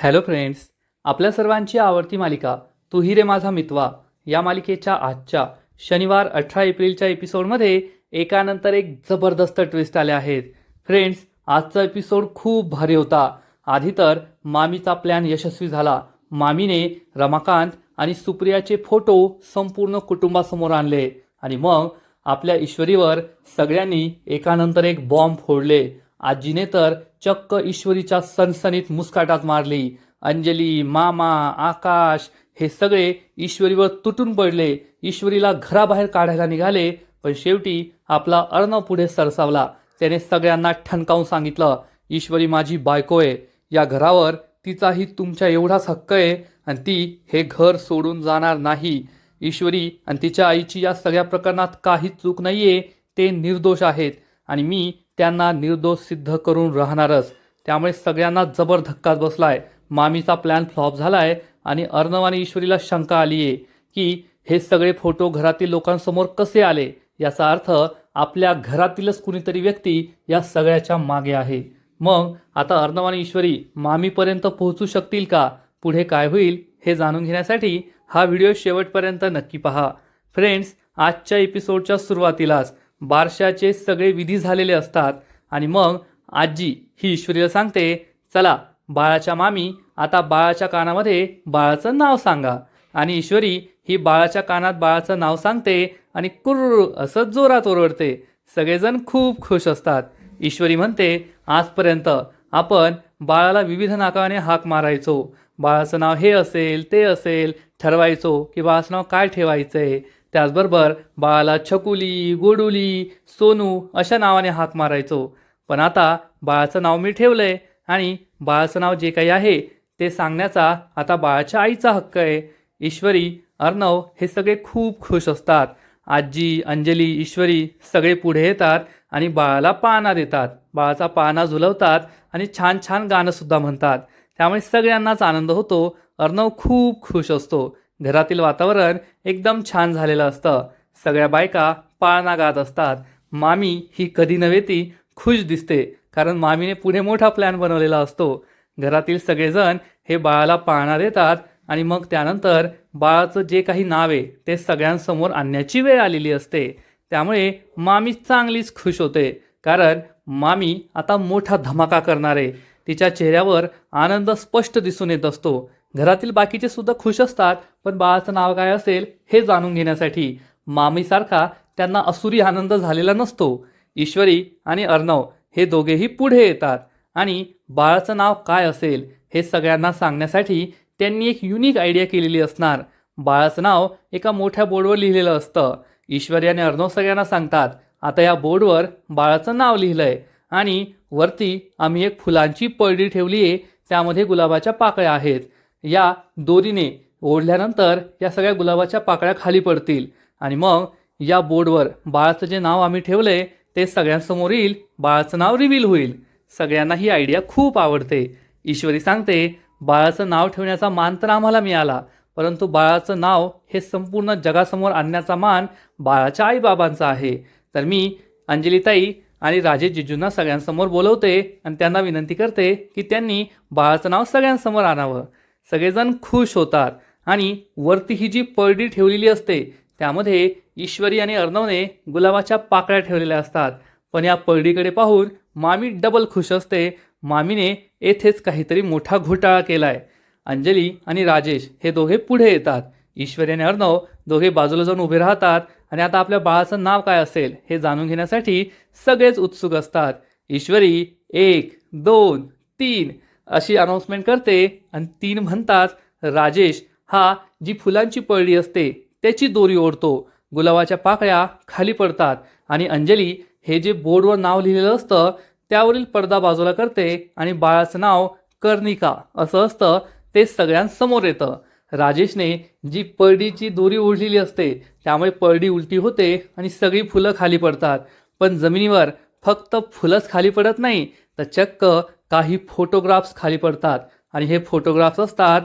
Hello friends, आपल्या सर्वांची आवडती मालिका तू ही रे माझा मितवा या मालिकेच्या आजच्या शनिवार 18 एप्रिलच्या एपिसोडमध्ये एकानंतर एक जबरदस्त ट्विस्ट आले आहेत. फ्रेंड्स, आजचा एपिसोड खूप भारी होता. आधी तर मामीचा प्लॅन यशस्वी झाला. मामीने रमाकांत आणि सुप्रियाचे फोटो संपूर्ण कुटुंबासमोर आणले आणि मग आपल्या ईश्वरीवर सगळ्यांनी एकानंतर एक बॉम्ब फोडले. आजीने तर चक्क ईश्वरीच्या सनसनीत मुस्काटात मारली. अंजली, मामा, आकाश हे सगळे ईश्वरीवर तुटून पडले. ईश्वरीला घराबाहेर काढायला निघाले, पण शेवटी आपला अर्णव पुढे सरसावला. त्याने सगळ्यांना ठणकावून सांगितलं, ईश्वरी माझी बायको आहे. या घरावर तिचाही तुमच्या एवढाच हक्क आहे आणि ती हे घर सोडून जाणार नाही. ईश्वरी आणि तिच्या आईची या सगळ्या प्रकरणात काहीच चूक नाहीये. ते निर्दोष आहेत आणि मी त्यांना निर्दोष सिद्ध करून राहणारच. त्यामुळे सगळ्यांना जबर धक्काच बसलाय. मामीचा प्लॅन फ्लॉप झालाय आणि अर्णव आणि ईश्वरीला शंका आली आहे की हे सगळे फोटो घरातील लोकांसमोर कसे आले. याचा अर्थ आपल्या घरातीलच कुणीतरी व्यक्ती या सगळ्याच्या मागे आहे. मग आता अर्णव आणि ईश्वरी मामीपर्यंत पोहोचू शकतील का? पुढे काय होईल हे जाणून घेण्यासाठी हा व्हिडिओ शेवटपर्यंत नक्की पहा. फ्रेंड्स, आजच्या एपिसोडच्या सुरुवातीलाच बारशाचे सगळे विधी झालेले असतात आणि मग आजी ही ईश्वरीला सांगते, चला बाळाच्या मामी आता बाळाच्या कानामध्ये बाळाचं नाव सांगा. आणि ईश्वरी ही बाळाच्या कानात बाळाचं नाव सांगते आणि कुर्र असं जोरात ओरडते. सगळेजण खूप खुश असतात. ईश्वरी म्हणते, आजपर्यंत आपण बाळाला विविध नावाने हाक मारायचो. बाळाचं नाव हे असेल ते असेल, ठरवायचो की बाळाचं नाव काय ठेवायचंय. त्याचबरोबर बाळाला छकुली, गोडुली, सोनू अशा नावाने हाक मारायचो. पण आता बाळाचं नाव मी ठेवलंय आणि बाळाचं नाव जे काही आहे ते सांगण्याचा आता बाळाच्या आईचा हक्क आहे. ईश्वरी, अर्णव हे सगळे खूप खुश असतात. आजी, अंजली, ईश्वरी सगळे पुढे येतात आणि बाळाला पाळणा देतात. बाळाचा पाळणा झुलवतात आणि छान छान गाणंसुद्धा म्हणतात. त्यामुळे सगळ्यांनाच आनंद होतो. अर्णव खूप खुश असतो. घरातील वातावरण एकदम छान झालेलं असतं. सगळ्या बायका पाळणा गात असतात. मामी ही कधी नव्हे ती खुश दिसते, कारण मामीने पुढे मोठा प्लॅन बनवलेला असतो. घरातील सगळेजण हे बाळाला पाळणा देतात आणि मग त्यानंतर बाळाचं जे काही नाव आहे ते सगळ्यांसमोर आणण्याची वेळ आलेली असते. त्यामुळे मामी चांगलीच खुश होते, कारण मामी आता मोठा धमाका करणार आहे. तिच्या चेहऱ्यावर आनंद स्पष्ट दिसून येत असतो. घरातील बाकीचे सुद्धा खुश असतात, पण बाळाचं नाव काय असेल हे जाणून घेण्यासाठी मामीसारखा त्यांना असुरी आनंद झालेला नसतो. ईश्वरी आणि अर्णव हे दोघेही पुढे येतात आणि बाळाचं नाव काय असेल हे सगळ्यांना सांगण्यासाठी त्यांनी एक युनिक आयडिया केलेली असणार. बाळाचं नाव एका मोठ्या बोर्डवर लिहिलेलं असतं. ईश्वरी आणि अर्णव सगळ्यांना सांगतात, आता या बोर्डवर बाळाचं नाव लिहिलंय आणि वरती आम्ही एक फुलांची पळडी ठेवली आहे. त्यामध्ये गुलाबाच्या पाकळ्या आहेत. या दोरीने ओढल्यानंतर या सगळ्या गुलाबाच्या पाकळ्या खाली पडतील आणि मग या बोर्डवर बाळाचं जे नाव आम्ही ठेवलंय ते सगळ्यांसमोर येईल. बाळाचं नाव रिव्हील होईल. सगळ्यांना ही आयडिया खूप आवडते. ईश्वरी सांगते, बाळाचं नाव ठेवण्याचा मान तर आम्हाला मिळाला, परंतु बाळाचं नाव हे संपूर्ण जगासमोर आणण्याचा मान बाळाच्या आईबाबांचा आहे. तर मी अंजलीताई आणि राजेश जिजूंना सगळ्यांसमोर बोलवते आणि त्यांना विनंती करते की त्यांनी बाळाचं नाव सगळ्यांसमोर आणावं. सगळेजण खुश होतात आणि वरती ही जी पळडी ठेवलेली असते त्यामध्ये ईश्वरी आणि अर्णवने गुलाबाच्या पाकळ्या ठेवलेल्या असतात. पण या पळडीकडे पाहून मामी डबल खुश असते. मामीने येथेच काहीतरी मोठा घोटाळा केलाय. अंजली आणि राजेश हे दोघे पुढे येतात. ईश्वरी आणि अर्णव दोघे बाजूला जाऊन उभे राहतात आणि आता आपल्या बाळाचं नाव काय असेल हे जाणून घेण्यासाठी सगळेच उत्सुक असतात. ईश्वरी 1, 2, 3 अशी अनाऊन्समेंट करते आणि 3 म्हणतात. राजेश हा जी फुलांची पळडी असते त्याची दोरी ओढतो. गुलाबाच्या पाकळ्या खाली पडतात आणि अंजली हे जे बोर्डवर नाव लिहिलेलं असतं त्यावरील पडदा बाजूला करते आणि बाळाचं नाव कर्णिका असं असतं ते सगळ्यांसमोर येतं. राजेशने जी पळडीची दोरी ओढलेली असते त्यामुळे पळडी उलटी होते आणि सगळी फुलं खाली पडतात. पण जमिनीवर फक्त फुलंच खाली पडत नाही, तर चक्क काही फोटोग्राफ्स खाली पडतात आणि हे फोटोग्राफ्स असतात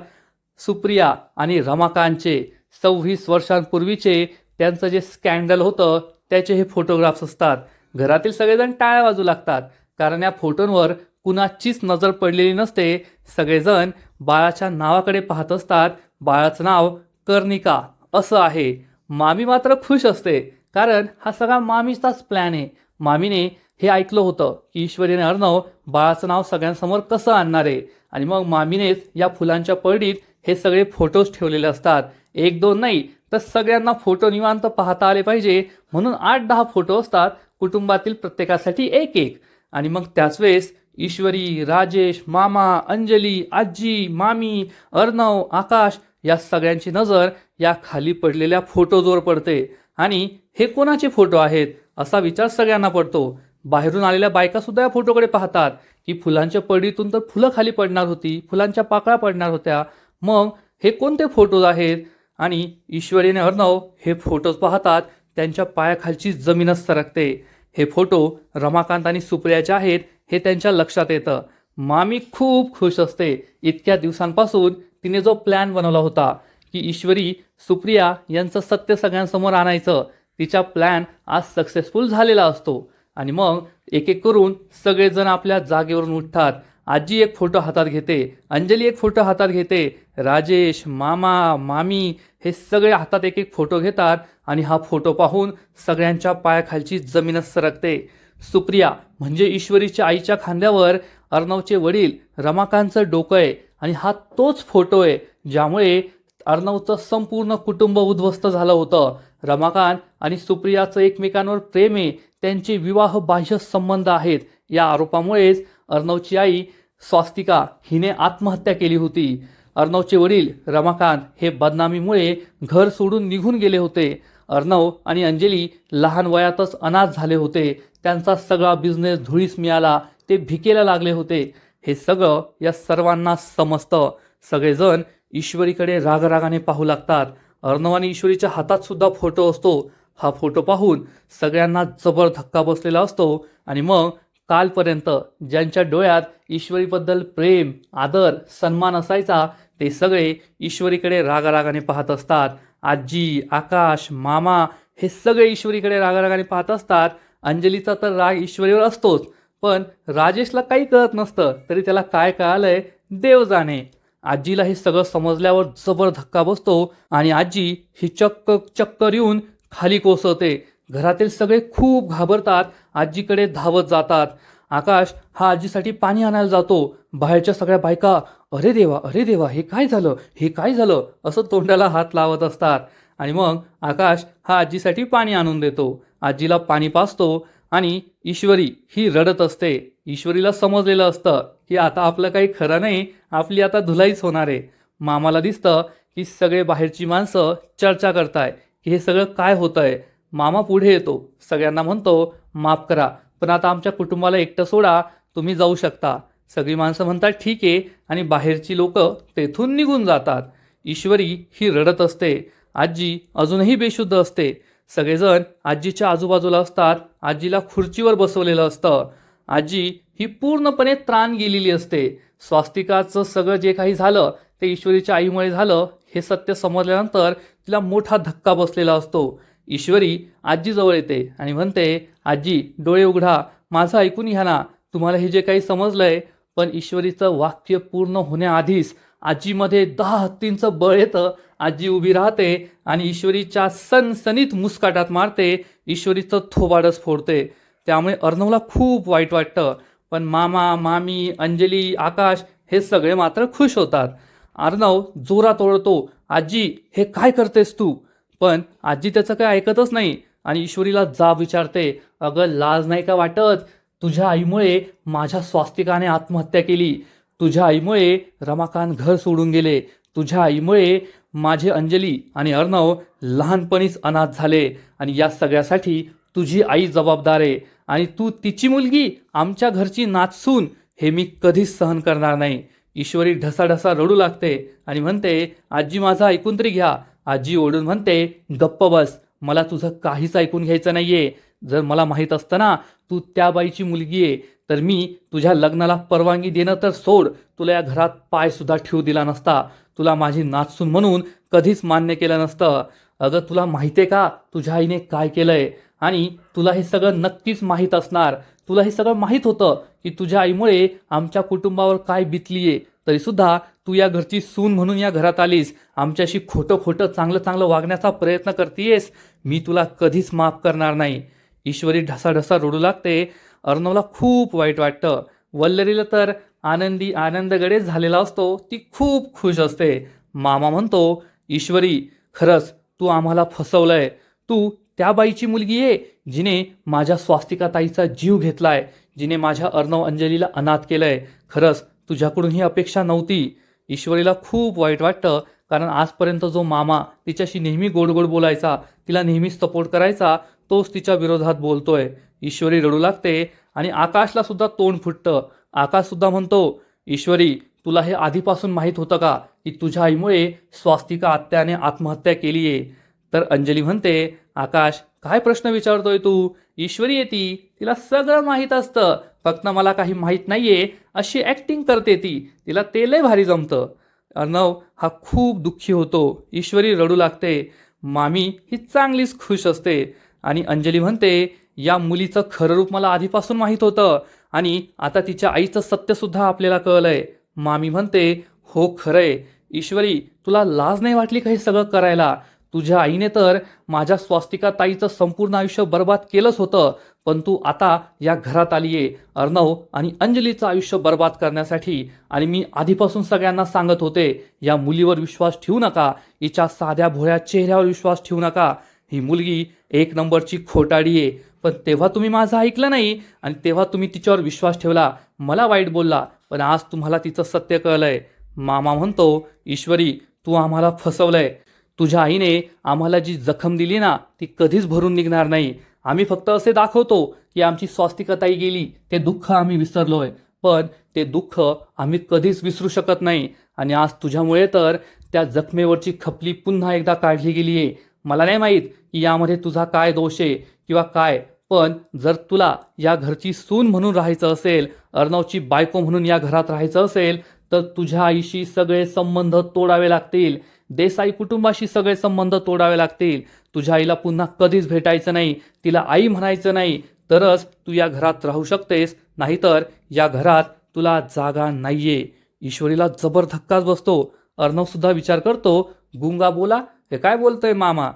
सुप्रिया आणि रमाकांतचे. 26 वर्षांपूर्वीचे त्यांचं जे स्कॅन्डल होतं त्याचे हे फोटोग्राफ्स असतात. घरातील सगळेजण टाळ्या वाजू लागतात, कारण या फोटोंवर कुणाचीच नजर पडलेली नसते. सगळेजण बाळाच्या नावाकडे पाहत असतात. बाळाचं नाव कर्णिका असं आहे. मामी मात्र खुश असते, कारण हा सगळा मामीचाच प्लॅन आहे. मामीने हे ऐकलं होतं की ईश्वरी आणि अर्णव बाळाचं नाव सगळ्यांसमोर कसं आणणार आहे, आणि मग मामीनेच या फुलांच्या परडीत हे सगळे फोटोज ठेवलेले असतात. एक दोन नाही तर सगळ्यांना फोटो निवांत पाहता आले पाहिजे म्हणून 8-10 फोटो असतात, कुटुंबातील प्रत्येकासाठी एक एक. आणि मग त्याच वेळेस ईश्वरी, राजेश, मामा, अंजली, आजी, मामी, अर्णव, आकाश या सगळ्यांची नजर या खाली पडलेल्या फोटोजवर पडते. आणि हे कोणाचे फोटो आहेत असा विचार सगळ्यांना पडतो. बाहेरून आलेल्या बायका सुद्धा या फोटोकडे पाहतात की फुलांच्या पडीतून तर फुलं खाली पडणार होती, फुलांच्या पाकळ्या पडणार होत्या, मग हे कोणते फोटोज आहेत. आणि ईश्वरी आणि अर्णव हे फोटोज पाहतात, त्यांच्या पायाखालची जमीनच सरकते. हे फोटो रमाकांत आणि सुप्रियाचे आहेत हे त्यांच्या लक्षात येतं. मामी खूप खुश असते. इतक्या दिवसांपासून तिने जो प्लॅन बनवला होता की ईश्वरी, सुप्रिया यांचं सत्य सगळ्यांसमोर आणायचं, तिचा प्लॅन आज सक्सेसफुल झालेला असतो. आणि मग एक एक करून सगळेजण आपल्या जागेवरून उठतात. आजी एक फोटो हातात घेते, अंजली एक फोटो हातात घेते, राजेश, मामा, मामी हे सगळे हातात एक एक फोटो घेतात. आणि हा फोटो पाहून सगळ्यांच्या पायाखालची जमीनच सरकते. सुप्रिया म्हणजे ईश्वरीच्या आईच्या खांद्यावर अर्णवचे वडील रमाकांतचं डोकं आहे. आणि हा तोच फोटो आहे ज्यामुळे अर्णवचं संपूर्ण कुटुंब उद्ध्वस्त झालं होतं. रमाकांत आणि सुप्रियाचं एकमेकांवर प्रेम आहे, त्यांचे विवाह बाह्य संबंध आहेत, या आरोपामुळेच अर्णवची आई स्वास्तिका हिने आत्महत्या केली होती. अर्णवचे वडील रमाकांत हे बदनामीमुळे घर सोडून निघून गेले होते. अर्णव आणि अंजली लहान वयातच अनाथ झाले होते. त्यांचा सगळा बिझनेस धुळीस मिळाला, ते भिकेला लागले होते. हे सगळं या सर्वांना समजतं. सगळेजण ईश्वरीकडे रागरागाने पाहू लागतात. अर्णव आणि ईश्वरीच्या हातात सुद्धा फोटो असतो. हा फोटो पाहून सगळ्यांना जबर धक्का बसलेला असतो. आणि मग कालपर्यंत ज्यांच्या डोळ्यात ईश्वरीबद्दल प्रेम, आदर, सन्मान असायचा, ते सगळे ईश्वरीकडे रागारागाने पाहत असतात. आजी, आकाश, मामा हे सगळे ईश्वरीकडे रागारागाने पाहत असतात. अंजलीचा तर राग ईश्वरीवर असतोच, पण राजेशला काही कळत नसतं, तरी त्याला काय कळालंय देव जाणे. आजीला हे सगळं समजल्यावर जबर धक्का बसतो आणि आजी ही चक्कर येऊन खाली कोसळते. घरातील सगळे खूप घाबरतात, आजीकडे धावत जातात. आकाश हा आजीसाठी पाणी आणायला जातो. बाहेरच्या सगळ्या बायका अरे देवा, अरे देवा, हे काय झालं, हे काय झालं असं तोंडाला हात लावत असतात. आणि मग आकाश हा आजीसाठी पाणी आणून देतो. आजीला पाणी पाजतो आणि ईश्वरी ही रडत असते. ईश्वरीला समजलेलं असतं की आता आपलं काही खरं नाही, आपली आता धुलाईच होणार आहे. मामाला दिसतं की सगळे बाहेरची माणसं चर्चा करताय की हे सगळं काय होतंय. मामा पुढे येतो, सगळ्यांना म्हणतो माफ करा, पण आता आमच्या कुटुंबाला एकटं सोडा, तुम्ही जाऊ शकता. सगळी माणसं म्हणतात ठीक आहे, आणि बाहेरची लोक तेथून निघून जातात. ईश्वरी ही रडत असते. आजी अजूनही बेशुद्ध असते. सगळेजण आजीच्या आजूबाजूला असतात. आजीला खुर्चीवर बसवलेलं असतं. आजी ही पूर्णपणे त्राण गेलेली असते. स्वास्तिकाचं सगळं जे काही झालं ते ईश्वरीच्या आईमुळे झालं हे सत्य समजल्यानंतर तिला मोठा धक्का बसलेला असतो. ईश्वरी आजीजवळ येते आणि म्हणते, आजी डोळे उघडा, माझं ऐकून घ्या ना, तुम्हाला हे जे काही समजलंय. पण ईश्वरीचं वाक्य पूर्ण होण्याआधीच आजीमध्ये 10 हत्तींचं बळ येतं. आजी उभी राहते आणि ईश्वरीच्या सनसनीत मुस्काटात मारते. ईश्वरीचं थोबाडच फोडते. त्यामुळे अर्णवला खूप वाईट वाटतं. पण मामा, मामी, अंजली, आकाश हे सगळे मात्र खुश होतात. अर्णव जोरात ओरडतो, आजी हे काय करतेस तू. पण आजी त्याचं काही ऐकतच नाही आणि ईश्वरीला जाब विचारते, अगं लाज नाही का वाटत, तुझ्या आईमुळे माझ्या स्वास्तिकाने आत्महत्या केली, तुझ्या आईमुळे रमाकांत घर सोडून गेले, तुझ्या आईमुळे माझे अंजली आणि अर्णव लहानपणीच अनाथ झाले, आणि या सगळ्यासाठी तुझी आई जबाबदार आहे, आणि तू तिची मुलगी आमच्या घरची नाचसून, हे मी कधीच सहन करणार नाही. ईश्वरी ढसाढसा रडू लागते आणि म्हणते, आजी माझं ऐकून तरी घ्या. आजी ओढून म्हणते, गप्प बस, मला तुझं काहीच ऐकून घ्यायचं नाहीये. जर मला माहीत असतं ना तू त्या बाईची मुलगी आहे, तर मी तुझ्या लग्नाला परवानगी देणं तर सोड, तुला या घरात पाय सुद्धा ठेवू दिला नसता, तुला माझी नाचसून म्हणून कधीच मान्य केलं नसतं. अगं तुला माहिती आहे का तुझ्या आईने काय केलंय, आणि तुला हे सगळं नक्कीच माहीत असणार. तुला हे सगळं माहीत होतं की तुझ्या आईमुळे आमच्या कुटुंबावर काय बितलीये, तरीसुद्धा तू या घरची सून म्हणून या घरात आलीस, आमच्याशी खोटं खोटं चांगलं चांगलं वागण्याचा प्रयत्न करतीयेस. मी तुला कधीच माफ करणार नाही. ईश्वरी ढसाढसा रडू लागते. अर्णवला खूप वाईट वाटतं. वल्लरीला तर आनंदी आनंदगडेच झालेला असतो. ती खूप खुश असते. मामा म्हणतो, ईश्वरी खरंच तू आम्हाला फसवलंय. तू त्या बाईची मुलगी आहे जिने माझ्या स्वास्तिकाताईचा जीव घेतलाय, जिने माझ्या अर्णव अंजलीला अनाथ केलंय. खरंच तुझ्याकडून ही अपेक्षा नव्हती. ईश्वरीला खूप वाईट वाटतं, कारण आजपर्यंत जो मामा तिच्याशी नेहमी गोड गोड बोलायचा, तिला नेहमीच सपोर्ट करायचा, तोच तिच्या विरोधात बोलतोय. ईश्वरी रडू लागते आणि आकाशला सुद्धा तोंड फुटतं. आकाश सुद्धा म्हणतो, ईश्वरी तुला हे आधीपासून माहीत होतं का की तुझ्या आईमुळे स्वास्तिका आत्याने आत्महत्या केली आहे? तर अंजली म्हणते, आकाश काय प्रश्न विचारतोय तू? ईश्वरी आहे ती, तिला सगळं माहीत असतं, फक्त मला काही माहीत नाहीये अशी ॲक्टिंग करते ती, तिला ते लय भारी जमतं. अर्णव हा खूप दुःखी होतो. ईश्वरी रडू लागते. मामी ही चांगलीच खुश असते. आणि अंजली म्हणते, या मुलीचं खरं रूप मला आधीपासून माहीत होतं आणि आता तिच्या आईचं सत्यसुद्धा आपल्याला कळलंय. मामी म्हणते, हो खरंय. ईश्वरी तुला लाज नाही वाटली का हे सगळं करायला? तुझ्या आईने तर माझ्या स्वास्तिका ताईचं संपूर्ण आयुष्य बर्बाद केलंच होतं, पण तू आता या घरात आलीये अर्णव आणि अंजलीचं आयुष्य बर्बाद करण्यासाठी. आणि मी आधीपासून सगळ्यांना सांगत होते, या मुलीवर विश्वास ठेवू नका, हिच्या साध्या भोळ्या चेहऱ्यावर विश्वास ठेवू नका, ही मुलगी एक नंबरची खोटाडी आहे. पण तेव्हा तुम्ही माझं ऐकलं नाही आणि तेव्हा तुम्ही तिच्यावर विश्वास ठेवला, मला वाईट बोलला, पण आज तुम्हाला तिचं सत्य कळलंय. मामा म्हणतो, ईश्वरी तू आम्हाला फसवलंय. तुझ्या आईने आम्हाला जी जखम दिली ना ती कधीच भरून निघणार नाही. आम्ही फक्त असे दाखवतो की आमची स्वास्तिकाताई गेली, ते दुःख आम्ही विसरलोय, पण ते दुःख आम्ही कधीच विसरू शकत नाही. आणि आज तुझ्यामुळे तर त्या जखमेवरची खपली पुन्हा एकदा काढली गेली आहे. मला नाही माहीत की यामध्ये तुझा काय दोष आहे किंवा काय, पण जर तुला या घरची सून म्हणून राहायचं असेल, अर्णवची बायको म्हणून या घरात राहायचं असेल, तर तुझ्या आईशी सगळे संबंध तोडावे लागतील. देसाई कुटुंबाशी सगळे संबंध तोडावे लागतील. तुझ्या आईला पुन्हा कधीच भेटायचं नाही, तिला आई म्हणायचं नाही, तरच तू या घरात राहू शकतेस, नाहीतर या घरात तुला जागा नाहीये. ईश्वरीला जबर धक्काच बसतो. अर्णव सुद्धा विचार करतो, गुंगा बोला, हे काय बोलतोय मामा?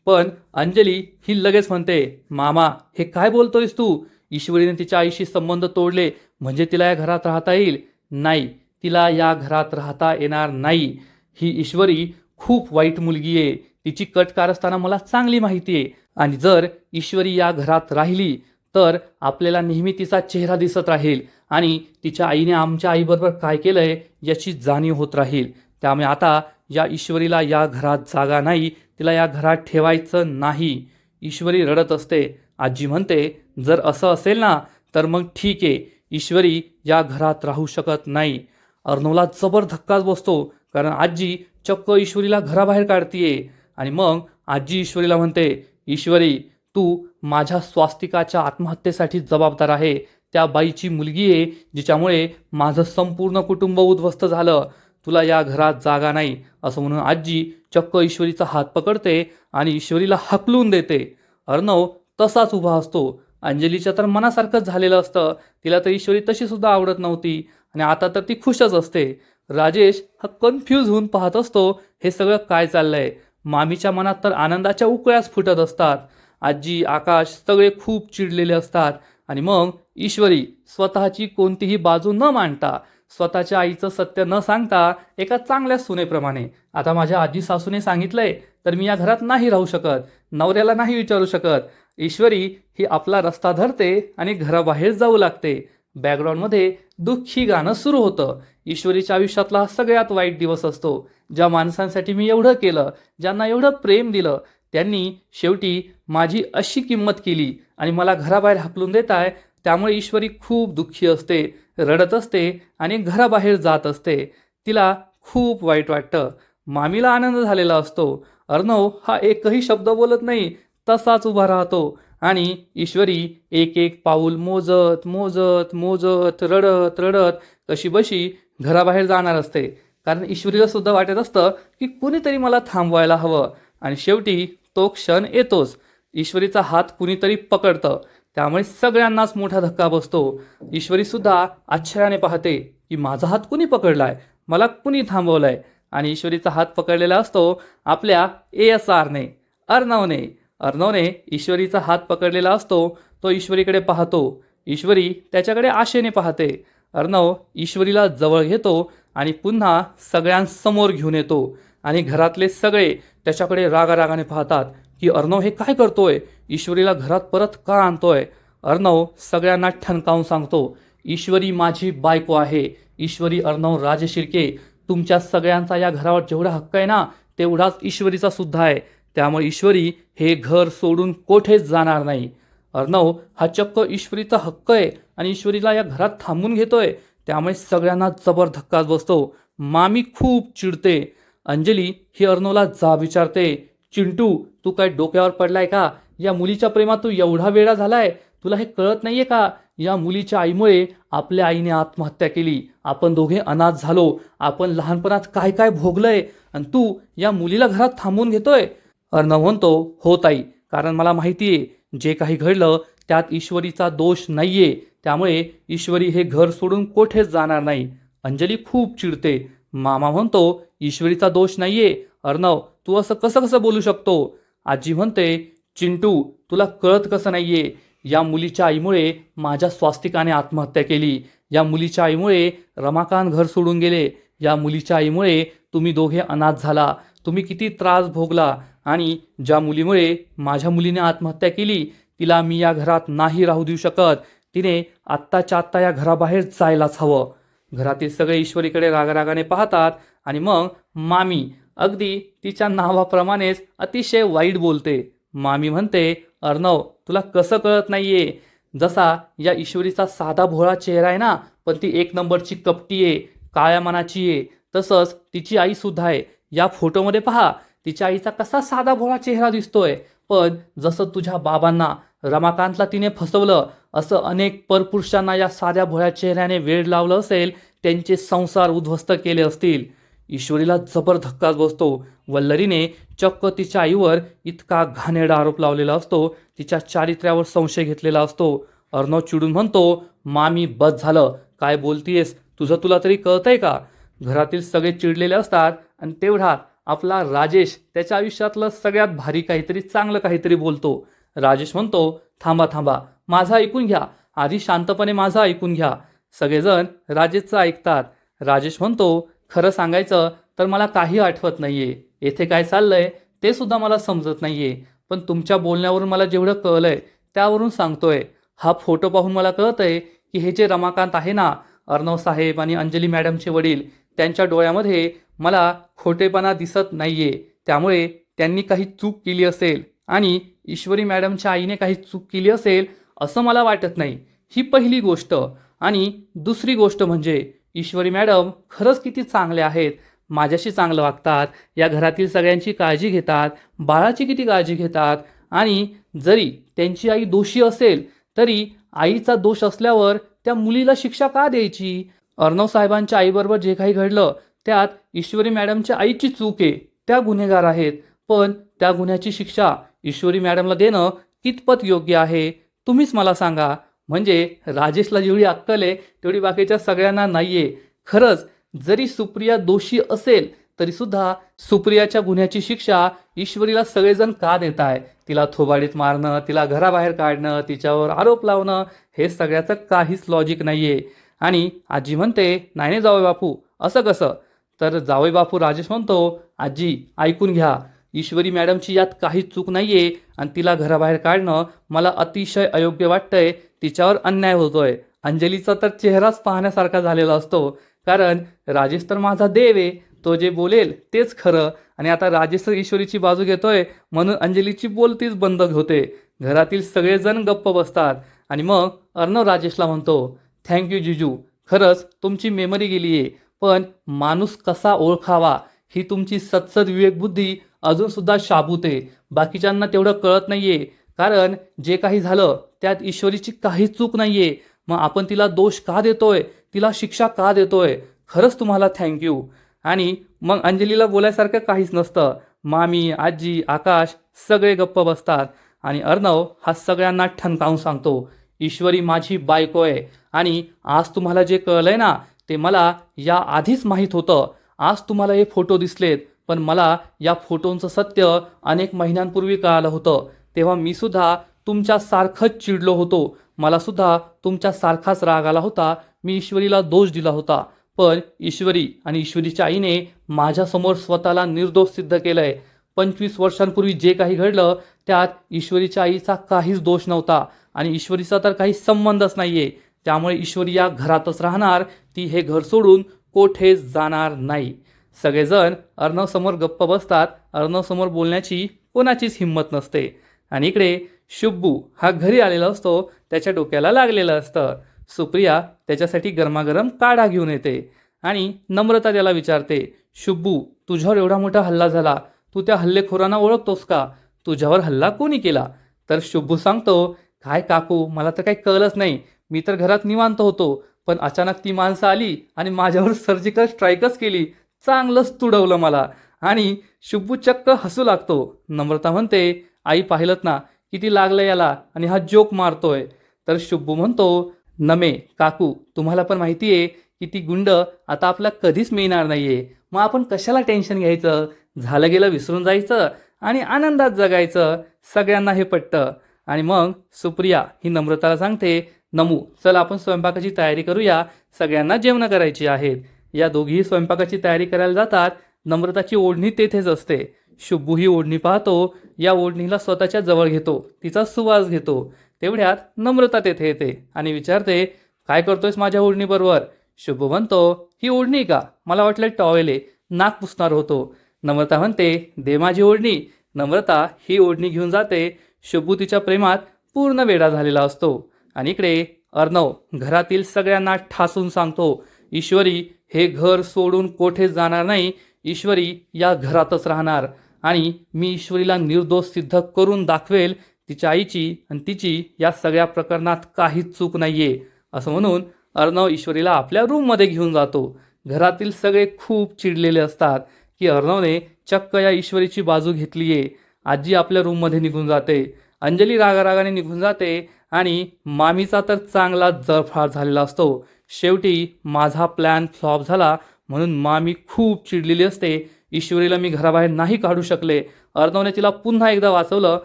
पण अंजली ही लगेच म्हणते, मामा हे काय बोलतोयस तू? ईश्वरीने तिच्या आईशी संबंध तोडले म्हणजे तिला या घरात राहता येईल? नाही, तिला या घरात राहता येणार नाही. ही ईश्वरी खूप वाईट मुलगी आहे. तिची कट कारस्थाना मला चांगली माहिती आहे. आणि जर ईश्वरी या घरात राहिली तर आपल्याला नेहमी तिचा चेहरा दिसत राहील आणि तिच्या आईने आमच्या आईबरोबर काय केलंय याची जाणीव होत राहील. त्यामुळे आता या ईश्वरीला या घरात जागा नाही, तिला या घरात ठेवायचं नाही. ईश्वरी रडत असते. आजी म्हणते, जर असं असेल ना तर मग ठीक आहे, ईश्वरी या घरात राहू शकत नाही. अर्णवला जबर धक्काच बसतो, कारण आजी चक्क ईश्वरीला घराबाहेर काढतीये. आणि मग आजी ईश्वरीला म्हणते, ईश्वरी तू माझ्या स्वास्तिकाच्या आत्महत्येसाठी जबाबदार आहे. त्या बाईची मुलगी आहे जिच्यामुळे माझं संपूर्ण कुटुंब उद्ध्वस्त झालं. तुला या घरात जागा नाही असं म्हणून आजी चक्क ईश्वरीचा हात पकडते आणि ईश्वरीला हकलून देते. अर्णव तसाच उभा असतो. अंजलीच्या तर मनासारखंच झालेलं असतं. तिला तर ईश्वरी तशी सुद्धा आवडत नव्हती आणि आता तर ती खुशच असते. राजेश हा कन्फ्यूज होऊन पाहत असतो, हे सगळं काय चाललंय. मामीच्या मनात तर आनंदाच्या उकळ्याच फुटत असतात. आजी, आकाश सगळे खूप चिडलेले असतात. आणि मग ईश्वरी स्वतःची कोणतीही बाजू न मांडता, स्वतःच्या आईचं सत्य न सांगता, एका चांगल्या सुनेप्रमाणे, आता माझ्या आजी सासूने सांगितलंय तर मी या घरात नाही राहू शकत, नवऱ्याला नाही विचारू शकत. ईश्वरी ही आपला रस्ता धरते आणि घराबाहेर जाऊ लागते. बॅकग्राऊंडमध्ये दुःखी गाणं सुरू होतं. ईश्वरीच्या आयुष्यातला हा सगळ्यात वाईट दिवस असतो. ज्या माणसांसाठी मी एवढं केलं, ज्यांना एवढं प्रेम दिलं, त्यांनी शेवटी माझी अशी किंमत केली आणि मला घराबाहेर हाकलून देत आहे. त्यामुळे ईश्वरी खूप दुःखी असते, रडत असते आणि घराबाहेर जात असते. तिला खूप वाईट वाटतं. मामीला आनंद झालेला असतो. अर्णव हा एकही शब्द बोलत नाही, तसाच उभा राहतो आणि ईश्वरी एक एक पाऊल मोजत मोजत मोजत रडत रडत कशी बशी घराबाहेर जाणार असते. कारण ईश्वरीला सुद्धा वाटत असतं की कुणीतरी मला थांबवायला हवं. आणि शेवटी तो क्षण येतोच. ईश्वरीचा हात कुणीतरी पकडतं. त्यामुळे सगळ्यांनाच मोठा धक्का बसतो. ईश्वरीसुद्धा आश्चर्याने पाहते की माझा हात कुणी पकडलाय, मला कुणी थांबवलंय. आणि ईश्वरीचा हात पकडलेला असतो आपल्या ASRने, अर्णवने. अर्णवने ईश्वरीचा हात पकडलेला असतो. तो ईश्वरीकडे पाहतो. ईश्वरी त्याच्याकडे आशेने पाहते. अर्णव ईश्वरीला जवळ घेतो आणि पुन्हा सगळ्यांसमोर घेऊन येतो. आणि घरातले सगळे त्याच्याकडे रागारागाने पाहतात की अर्णव हे काय करतोय, ईश्वरीला घरात परत का आणतोय. अर्णव सगळ्यांना ठणकावून सांगतो, ईश्वरी माझी बायको आहे. ईश्वरी अर्णव राजशिर्के, तुमच्या सगळ्यांचा या घरावर जेवढा हक्क आहे ना, तेवढाच ईश्वरीचा सुद्धा आहे. त्यामुळे ईश्वरी हे घर सोडून कोठेच जाणार नाही. अर्णव हा चक्क ईश्वरीचा हक्क आहे आणि ईश्वरीला या घरात थांबून घेतोय. त्यामुळे सगळ्यांना जबर धक्काच बसतो. मामी खूप चिडते. अंजली ही अर्णवला विचारते, चिंटू तू काय डोक्यावर पडलाय का? या मुलीच्या प्रेमात तू एवढा वेडा झालाय? तुला हे कळत नाहीये का? या मुलीच्या आईमुळे आपल्या आईने आत्महत्या केली. आपण दोघे अनाथ झालो. आपण लहानपणात काय काय भोगलंय आणि तू या मुलीला घरात थांबवून घेतोय. अर्णव म्हणतो, हो ताई, कारण मला माहितीये जे काही घडलं त्यात ईश्वरीचा दोष नाहीये. त्यामुळे ईश्वरी हे घर सोडून कोठेच जाणार नाही. अंजली खूप चिडते. मामा म्हणतो, ईश्वरीचा दोष नाहीये. अर्णव तू असं कसं कसं बोलू शकतो? आजी म्हणते, चिंटू तुला कळत कसं नाहीये? या मुलीच्या आईमुळे माझ्या स्वास्तिकाने आत्महत्या केली. या मुलीच्या आईमुळे रमाकांत घर सोडून गेले. या मुलीच्या आईमुळे तुम्ही दोघे अनाथ झाला. तुम्ही किती त्रास भोगला. आणि ज्या मुलीमुळे माझ्या मुलीने आत्महत्या केली तिला मी या घरात नाही राहू देऊ शकत. तिने आत्ताच्या आत्ता या घराबाहेर जायलाच हवं. घरातील सगळे ईश्वरीकडे रागारागाने पाहतात आणि मग मामी अगदी तिच्या नावाप्रमाणेच अतिशय वाईट बोलते. मामी म्हणते, अर्णव तुला कसं कळत नाहीये? जसा या ईश्वरीचा साधा भोळा चेहरा आहे ना, पण ती एक नंबरची कपटी आहे, काळ्या मनाची आहे. तसंच तिची आई सुद्धा आहे. या फोटोमध्ये पहा, तिच्या आईचा कसा साधा भोळा चेहरा दिसतोय. पण जसं तुझ्या बाबांना रमाकांतला तिने फसवलं, असं अनेक परपुरुषांना या साध्या भोळ्या चेहऱ्याने वेड लावलं असेल, त्यांचे संसार उद्ध्वस्त केले असतील. ईश्वरीला जबर धक्काच बसतो. वल्लरीने चक्क तिच्या आईवर इतका घाणेरडा आरोप लावलेला असतो, तिच्या चारित्र्यावर संशय घेतलेला असतो. अर्णव चिडून म्हणतो, मामी बस झालं, काय बोलतीयस? तुझं तुला तरी कळतंय का? घरातील सगळे चिडलेले असतात आणि तेवढ्यात आपला राजेश त्याच्या आयुष्यातलं सगळ्यात भारी काहीतरी चांगलं काहीतरी बोलतो. राजेश म्हणतो, थांबा थांबा, माझं ऐकून घ्या, आधी शांतपणे माझं ऐकून घ्या. सगळेजण राजेशचं ऐकतात. राजेश म्हणतो, खरं सांगायचं तर मला काही आठवत नाहीये. येथे काय चाललंय ते सुद्धा मला समजत नाहीये. पण तुमच्या बोलण्यावरून मला जेवढं कळलंय त्यावरून सांगतोय. हा फोटो पाहून मला कळतंय की हे जे रमाकांत आहे ना, अर्णव साहेब आणि अंजली मॅडमचे वडील, त्यांच्या डोळ्यामध्ये मला खोटेपणा दिसत नाहीये. त्यामुळे त्यांनी काही चूक केली असेल आणि ईश्वरी मॅडमच्या आईने काही चूक केली असेल असं मला वाटत नाही. ही पहिली गोष्ट. आणि दुसरी गोष्ट म्हणजे ईश्वरी मॅडम खरंच किती चांगले आहेत. माझ्याशी चांगलं वागतात, या घरातील सगळ्यांची काळजी घेतात, बाळाची किती काळजी घेतात. आणि जरी त्यांची आई दोषी असेल तरी आईचा दोष असल्यावर त्या मुलीला शिक्षा का द्यायची? अर्णव साहेबांच्या आईबरोबर जे काही घडलं त्यात ईश्वरी मॅडमच्या आईची चूक आहे, त्या गुन्हेगार आहेत. पण त्या गुन्ह्याची शिक्षा ईश्वरी मॅडमला देणं कितपत योग्य आहे तुम्हीच मला सांगा. म्हणजे राजेशला जेवढी अक्कल आहे तेवढी बाकीच्या सगळ्यांना नाहीये. खरंच जरी सुप्रिया दोषी असेल तरी सुद्धा सुप्रियाच्या गुन्ह्याची शिक्षा ईश्वरीला सगळेजण का देत आहे? तिला थोबाडीत मारणं, तिला घराबाहेर काढणं, तिच्यावर आरोप लावणं, हे सगळ्याचं काहीच लॉजिक नाहीये. आणि आजी म्हणते, नाही नाही जावई बापू, असं कसं? तर जावई बापू राजेश म्हणतो, आजी ऐकून घ्या, ईश्वरी मॅडमची यात काहीच चूक नाहीये आणि तिला घराबाहेर काढणं मला अतिशय अयोग्य वाटतंय. तिच्यावर अन्याय होतोय. अंजलीचा तर चेहराच पाहण्यासारखा झालेला असतो. कारण राजेश तर माझा देव आहे, तो जे बोलेल तेच खरं. आणि आता राजेश ईश्वरीची बाजू घेतोय म्हणून अंजलीची बोलतीच बंद होते. घरातील सगळेजण गप्प बसतात. आणि मग अर्णव राजेशला म्हणतो, थँक्यू जिजू, खरंच तुमची मेमरी गेली आहे. पण माणूस कसा ओळखावा ही तुमची सत्सद विवेकबुद्धी अजूनसुद्धा शाबूत आहे. बाकीच्यांना तेवढं कळत नाहीये. कारण जे काही झालं त्यात ईश्वरीची काहीच चूक नाहीये. मग आपण तिला दोष का देतोय, तिला शिक्षा का देतोय? खरंच तुम्हाला थँक्यू. आणि मग अंजलीला बोलायसारखं काहीच नसतं. मामी, आजी, आकाश सगळे गप्प बसतात. आणि अर्णव हा सगळ्यांना ठणकावून सांगतो, ईश्वरी माझी बायको आहे आणि आज तुम्हाला जे कळलंय ना ते मला या आधीच माहीत होतं. आज तुम्हाला हे फोटो दिसलेत, पण मला या फोटोंचं सत्य अनेक महिन्यांपूर्वी कळालं होतं. तेव्हा मी सुद्धा तुमच्यासारखंच चिडलो होतो. मला सुद्धा तुमच्यासारखाच राग आला होता. मी ईश्वरीला दोष दिला होता, पण ईश्वरी आणि ईश्वरीच्या आईने माझ्यासमोर स्वतःला निर्दोष सिद्ध केलंय. 25 वर्षांपूर्वी जे काही घडलं त्यात ईश्वरीच्या आईचा काहीच दोष नव्हता आणि ईश्वरीचा तर काही संबंधच नाहीये. त्यामुळे ईश्वरी या घरातच राहणार, ती हे घर सोडून कोठेच जाणार नाही. सगळेजण अर्णव समोर गप्प बसतात. अर्णव समोर बोलण्याची कोणाचीच हिंमत नसते. आणि इकडे शुब्बू हा घरी आलेला असतो. त्याच्या डोक्याला लागलेलं असतं. सुप्रिया त्याच्यासाठी गरमागरम काढा घेऊन येते आणि नम्रता त्याला विचारते, शुब्बू तुझ्यावर एवढा मोठा हल्ला झाला, तू त्या हल्लेखोरांना ओळखतोस का? तुझ्यावर हल्ला कोणी केला? तर शुब्बू सांगतो, काय काकू मला तर काही कळलंच नाही. मी तर घरात निवांत होतो, पण अचानक ती माणसं आली आणि माझ्यावर सर्जिकल स्ट्राईकच केली. चांगलंच तुडवलं मला. आणि शुब्बू चक्क हसू लागतो. नम्रता म्हणते, आई पाहिलंत ना किती लागलं याला आणि हा जोक मारतोय. तर शुब्बू म्हणतो, नमे काकू तुम्हाला पण माहिती आहे की ती गुंड आता आपला कधीच मिळणार नाहीये. मग आपण कशाला टेन्शन घ्यायचं? झालं गेलं विसरून जायचं आणि आनंदात जगायचं. सगळ्यांना हे पटतं. आणि मग सुप्रिया ही नम्रताला सांगते, नमू चल आपण स्वयंपाकाची तयारी करूया, सगळ्यांना जेवणं करायची आहेत. या दोघीही स्वयंपाकाची तयारी करायला जातात. नम्रताची ओढणी तेथेच असते. शुब्बू ही ओढणी पाहतो. या ओढणीला स्वतःच्या जवळ घेतो, तिचा सुवास घेतो. तेवढ्यात नम्रता तेथे येते आणि विचारते, काय करतोयस माझ्या ओढणीबरोबर? शुब्बू म्हणतो, ही ओढणी का? मला वाटलं टॉवेल आहे, नाक पुसणार होतो. नम्रता म्हणते, दे माझी ओढणी. नम्रता ही ओढणी घेऊन जाते. शुब्बू तिच्या प्रेमात पूर्ण वेडा झालेला असतो. आणि इकडे अर्णव घरातील सगळ्यांना ठासून सांगतो, ईश्वरी हे घर सोडून कोठेच जाणार नाही. ईश्वरी या घरातच राहणार आणि मी ईश्वरीला निर्दोष सिद्ध करून दाखवेल. तिच्या आईची आणि तिची या सगळ्या प्रकरणात काहीच चूक नाहीये. असं म्हणून अर्णव ईश्वरीला आपल्या रूममध्ये घेऊन जातो. घरातील सगळे खूप चिडलेले असतात की अर्णवने चक्क या ईश्वरीची बाजू घेतलीये. आजी आपल्या रूममध्ये निघून जाते. अंजली रागारागाने निघून जाते आणि मामीचा तर चांगला जळफाळ झालेला असतो. शेवटी माझा प्लॅन फ्लॉप झाला म्हणून मामी खूप चिडलेली असते. ईश्वरीला मी घराबाहेर नाही काढू शकले. अर्णवने तिला पुन्हा एकदा वाचवलं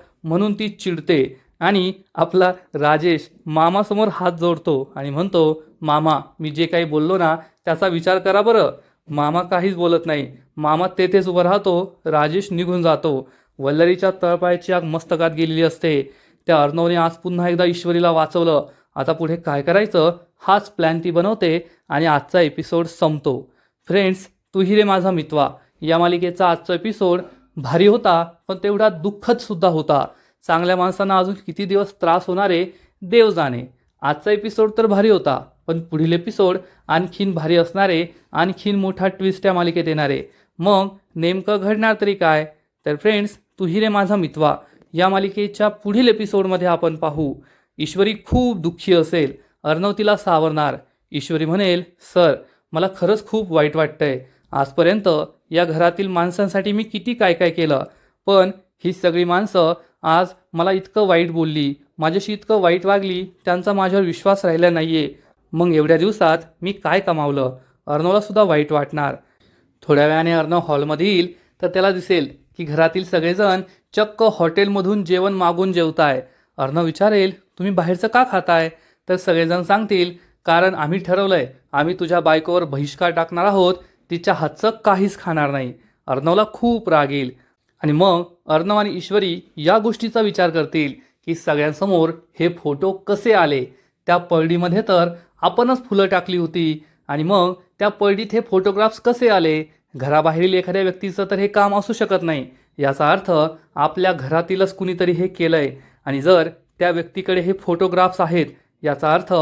म्हणून ती चिडते आणि आपला राजेश मामासमोर हात जोडतो आणि म्हणतो, मामा मी जे काही बोललो ना त्याचा विचार करा बरं. मामा काहीच बोलत नाही. मामा तेथेच उभं राहतो. राजेश निघून जातो. वल्लरीच्या तळपायाची आग मस्तकात गेलेली असते. त्या अर्णवने आज पुन्हा एकदा ईश्वरीला वाचवलं. आता पुढे काय करायचं हाच प्लॅन ती बनवते आणि आजचा एपिसोड संपतो. फ्रेंड्स, तू ही रे माझा मितवा या मालिकेचा आजचा एपिसोड भारी होता, पण तेवढा दुःखद सुद्धा होता. चांगल्या माणसांना अजून किती दिवस त्रास होणार आहे देव जाणे. आजचा एपिसोड तर भारी होता, पण पुढील एपिसोड आणखीन भारी असणारे, आणखीन मोठा ट्विस्ट या मालिकेत येणारे. मग नेमकं घडणार तरी काय? तर फ्रेंड्स, तू ही रे माझा मितवा या मालिकेच्या पुढील एपिसोडमध्ये आपण पाहू. ईश्वरी खूप दुःखी असेल. अर्णव तिला सावरणार. ईश्वरी म्हणेल, सर मला खरंच खूप वाईट वाटतंय. आजपर्यंत या घरातील माणसांसाठी मी किती काय काय केलं, पण ही सगळी माणसं आज मला इतकं वाईट बोलली, माझ्याशी इतकं वाईट वागली, त्यांचा माझ्यावर विश्वास राहिला नाहीये. मग एवढ्या दिवसात मी काय कमावलं? अर्णवला सुद्धा वाईट वाटणार. थोड्या वेळाने अर्णव हॉलमध्ये येईल तर त्याला दिसेल की घरातील सगळेजण चक्क हॉटेलमधून जेवण मागून जेवताय. अर्णव विचारेल, तुम्ही बाहेरचं का खाताय? तर सगळेजण सांगतील, कारण आम्ही ठरवलंय, आम्ही तुझ्या बायकोवर बहिष्कार टाकणार आहोत, तिच्या हातचं काहीच खाणार नाही. अर्णवला खूप राग येईल आणि मग अर्णव आणि ईश्वरी या गोष्टीचा विचार करतील की सगळ्यांसमोर हे फोटो कसे आले. त्या पळडीमध्ये तर आपणच फुलं टाकली होती आणि मग त्या पळडीत हे फोटोग्राफ्स कसे आले? घराबाहेरील एखाद्या व्यक्तीचं तर हे काम असू शकत नाही. याचा अर्थ आपल्या घरातीलच कुणीतरी हे केलंय आणि जर त्या व्यक्तीकडे हे फोटोग्राफ्स आहेत याचा अर्थ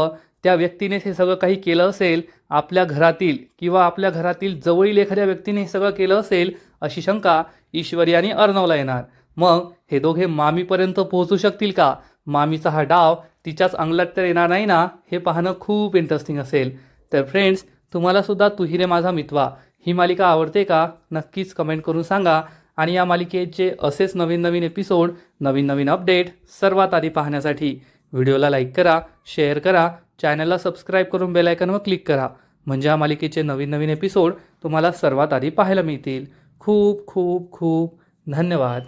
त्या व्यक्तीने हे सगळं काही केलं असेल. आपल्या घरातील किंवा आपल्या घरातील जवळील एखाद्या व्यक्तीने हे सगळं केलं असेल अशी शंका ईश्वरी आणि अर्णवला येणार. मग हे दोघे मामीपर्यंत पोहोचू शकतील का? मामीचा हा डाव तिच्याच अंगलात तर येणार नाही ना? हे पाहणं खूप इंटरेस्टिंग असेल. तर फ्रेंड्स, तुम्हाला सुद्धा तू ही रे माझा मितवा ही मालिका आवडते का? नक्कीच कमेंट करून सांगा आणि या मालिकेचे असेच नवीन नवीन एपिसोड, नवीन नवीन अपडेट सर्वात आधी पाहण्यासाठी व्हिडिओला लाईक करा, शेअर करा, चॅनलला सबस्क्राईब करून बेल आयकॉनवर क्लिक करा. म्हणजे या मालिकेचे नवीन नवीन एपिसोड तुम्हाला सर्वात आधी पाहायला मिळतील. खूप खूप खूप धन्यवाद.